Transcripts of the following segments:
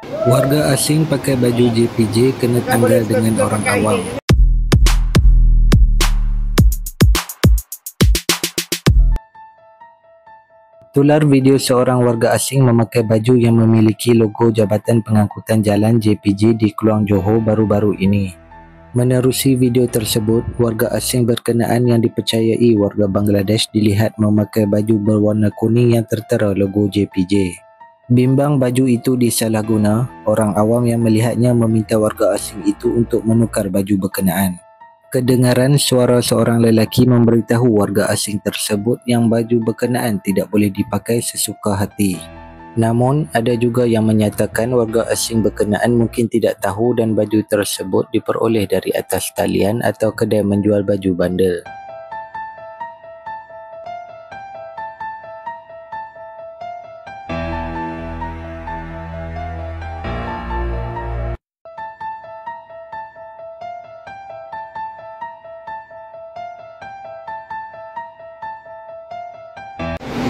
Warga asing pakai baju JPJ kena tanggal dengan orang awam. Tular video seorang warga asing memakai baju yang memiliki logo Jabatan Pengangkutan Jalan JPJ di Kluang Johor baru-baru ini. Menerusi video tersebut, warga asing berkenaan yang dipercayai warga Bangladesh dilihat memakai baju berwarna kuning yang tertera logo JPJ. Bimbang baju itu disalahguna, orang awam yang melihatnya meminta warga asing itu untuk menukar baju berkenaan. Kedengaran suara seorang lelaki memberitahu warga asing tersebut yang baju berkenaan tidak boleh dipakai sesuka hati. Namun, ada juga yang menyatakan warga asing berkenaan mungkin tidak tahu dan baju tersebut diperoleh dari atas talian atau kedai menjual baju bandar.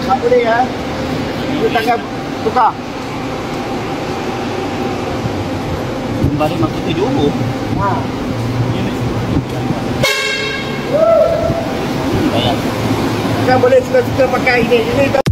Tak boleh ya. Dia tangan tukar. Kembali masuk ke Johor. Ha. Bayar. Kan boleh suka-suka pakai ini.